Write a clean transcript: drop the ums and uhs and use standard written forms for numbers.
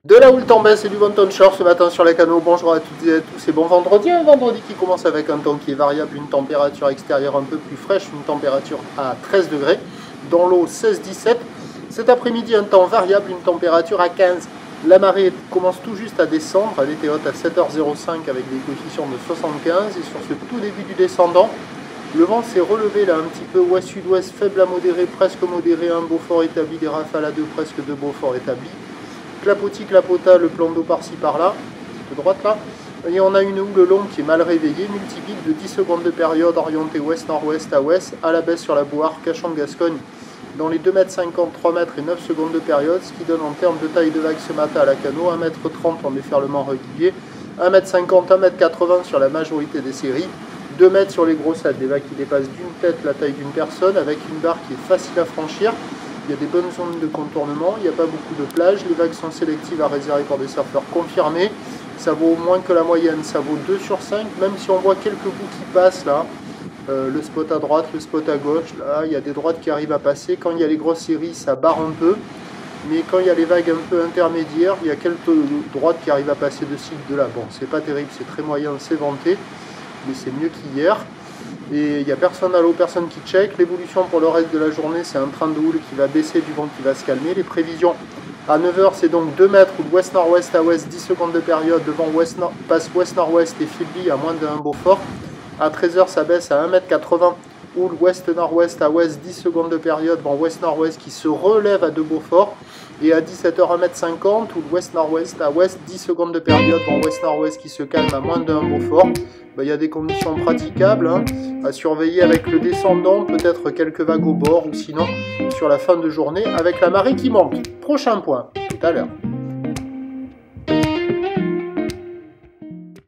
De la houle en baisse et du bon temps de short ce matin sur les canaux. Bonjour à toutes et à tous et bon vendredi. Un vendredi qui commence avec un temps qui est variable, une température extérieure un peu plus fraîche, une température à 13 degrés. Dans l'eau 16-17. Cet après-midi un temps variable, une température à 15. La marée commence tout juste à descendre. Elle était haute à 7h05 avec des coefficients de 75. Et sur ce tout début du descendant, le vent s'est relevé là un petit peu ouest-sud-ouest, faible à modéré, presque modéré, un Beaufort établi, des rafales à 2, presque 2 Beaufort établis. Clapotis, clapota, le plan d'eau par-ci par-là, de droite là. Et on a une houle longue qui est mal réveillée, multipique de 10 secondes de période, orientée ouest-nord-ouest à ouest, à la baisse sur la Boire, cachant de Gascogne, dans les 2,50 m, 3 m et 9 secondes de période, ce qui donne en termes de taille de vague ce matin à la canot, 1,30 m en déferlement régulier, 1,50 m, 1,80 m sur la majorité des séries, 2 m sur les grossades, des vagues qui dépassent d'une tête la taille d'une personne, avec une barre qui est facile à franchir. Il y a des bonnes zones de contournement, il n'y a pas beaucoup de plages, les vagues sont sélectives à réserver pour des surfeurs confirmés. Ça vaut moins que la moyenne, ça vaut 2 sur 5, même si on voit quelques bouts qui passent là. Le spot à droite, le spot à gauche, là il y a des droites qui arrivent à passer. Quand il y a les grosses séries, ça barre un peu. Mais quand il y a les vagues un peu intermédiaires, il y a quelques droites qui arrivent à passer de ci, de là. Bon, c'est pas terrible, c'est très moyen, c'est vanté, mais c'est mieux qu'hier. Et il n'y a personne à l'eau, personne qui check. L'évolution pour le reste de la journée, c'est un train de houle qui va baisser, du vent qui va se calmer. Les prévisions à 9 h, c'est donc 2 mètres, ou de ouest-nord-ouest à ouest, 10 secondes de période. Le vent passe ouest-nord-ouest et faiblit à moins d'1 Beaufort. À 13 h, ça baisse à 1,80 m, ou ouest-nord-ouest à ouest, 10 secondes de période. Vent ouest-nord-ouest qui se relève à 2 Beaufort. Et à 17 h, 1,50 m, ou ouest-nord-ouest à ouest, 10 secondes de période. Vent ouest-nord-ouest qui se calme à moins d'1 Beaufort. Il y a des conditions praticables à surveiller avec le descendant, peut-être quelques vagues au bord ou sinon sur la fin de journée avec la marée qui monte. Prochain point, tout à l'heure.